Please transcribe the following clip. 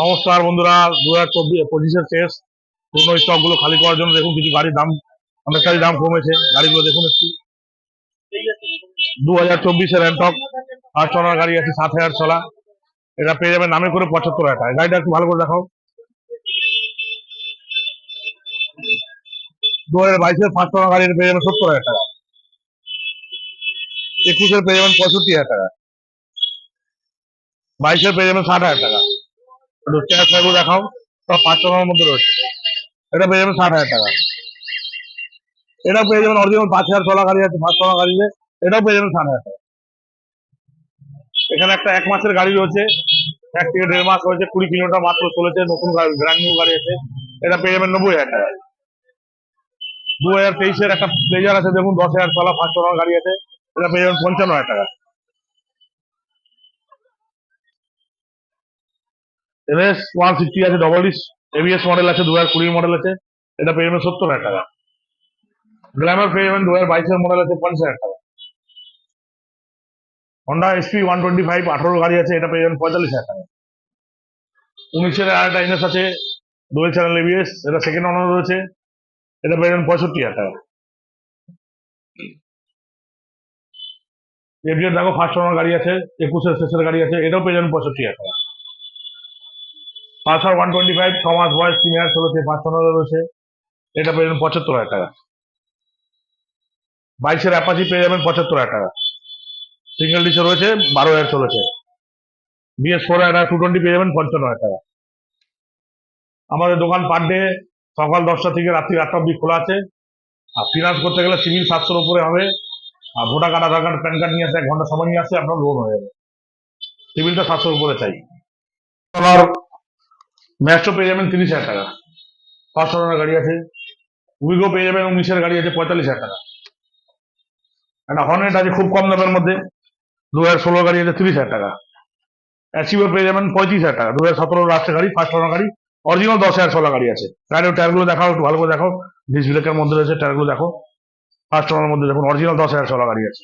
নমস্কার বন্ধুরা, 2025-এর শেষ পুরনো স্টক গুলো খালি করার জন্য দেখুন কিছু গাড়ির দাম অনেকটাই দাম কমেছে। গাড়িগুলো দেখুন একটু। 2024-এর র্যান্টক ফার্স্ট ওনার গাড়ি আছে 7,000 চলা। এটা পেয়ে যাবেন নামে করে 75,000 টাকা। গাড়িটা একটু ভালো করে দেখাও। 2022-এর ফার্স্ট ওনার গাড়ি পেয়ে যাবেন 70,000 টাকা। 21-এর পেয়ে যাবেন 65,000 টাকা। 22-এর পেয়ে যাবেন 60,000 টাকা। একটু দেখাও, সব ফার্স্ট ওনার মধ্যে রয়েছে। এটা পেয়ে যাবেন 60,000 টাকা। এটাও পেয়ে যাবেন অরিজিনাল 5,000 চলা গাড়ি আছে ফার্স্ট ওনার গাড়িতে। এটাও পেয়ে যাবেন 60,000 টাকা। এখানে একটা 1 মাসের গাড়ি রয়েছে, 1 থেকে 1.5 মাস হয়েছে, 20 কিলোমিটার মাত্র চলেছে, নতুন ব্র্যান্ড নিউ গাড়ি আছে। এটা পেয়ে যাবেন 90,000 টাকা। 2023-এর একটা প্লেজার আছে দেখুন, 10,000 চলা ফার্স্ট ওনার গাড়ি আছে। এটা পেয়ে যাবেন 55,000 টাকা। এমএস 160 আছে, ডবল ডিস্ক এবিএস মডেল আছে, 2020 মডেল আছে। এটা পেয়ে যাবেন 70,000 টাকা। গ্ল্যামার পেয়ে যাবেন 2022-এর মডেল আছে, 50,000 টাকা। হন্ডা এসপি 125 18 গাড়ি আছে, এটা পেয়ে যাবেন 45,000 টাকা। 19-এর আরেকটা এনএস আছে, ডুয়েল চ্যানেল এবিএস, এটা সেকেন্ড ওনার রয়েছে। এটা পেয়ে যাবেন 65,000 টাকা। এফজেড দেখো ফার্স্ট ওনার গাড়ি আছে, 21-এর শেষের গাড়ি আছে, এটাও পেয়ে যাবেন 65,000 টাকা। পালসার 125 6 মাস বয়স, 3,000 চলেছে, ফার্স্ট ওনার রয়েছে। এটা পেয়ে যাবেন 75,000 টাকা। 22-এর অ্যাপাচি পেয়ে যাবেন 75,000 টাকা। সিঙ্গেল ডিসে রয়েছে, 12,000 চলেছে। BS4 একটা 220 পেয়ে যাবেন 55,000 টাকা। আমাদের দোকান পার ডে সকাল 10টা থেকে রাত্রি 8টা অব্দি খোলা আছে। আর ফিনান্স করতে গেলে সিভিল 700-র উপরে হবে। আর ভোটার কার্ড, আধার কার্ড, প্যান কার্ড নিয়ে আসে 1 ঘন্টা সময় নিয়ে আসে, আপনার লোন হয়ে যাবে। সিভিলটা 700-র উপরে চাই। আপনার ম্যাস্ট্রো পেয়ে যাবেন 30,000 টাকা। ফার্স্ট ওনার গাড়ি আছে। উইগো পেয়ে যাবেন 19-এর গাড়ি আছে, 45,000 টাকা। একটা হর্নেট আছে খুব কম দামের মধ্যে, 2016 গাড়ি আছে, 30,000 টাকা। অ্যাচিভো পেয়ে যাবেন 35,000 টাকা, 2017 লাস্টের গাড়ি, ফার্স্ট ওনার গাড়ি, অরিজিনাল 10,000 চলা গাড়ি আছে। টায়ারগুলো দেখাও, একটু ভালো করে দেখো। ডিস ব্রেকের মধ্যে রয়েছে, টায়ারগুলো দেখো। ফার্স্ট ওনার মধ্যে দেখুন, অরিজিনাল 10,000 চলা গাড়ি আছে।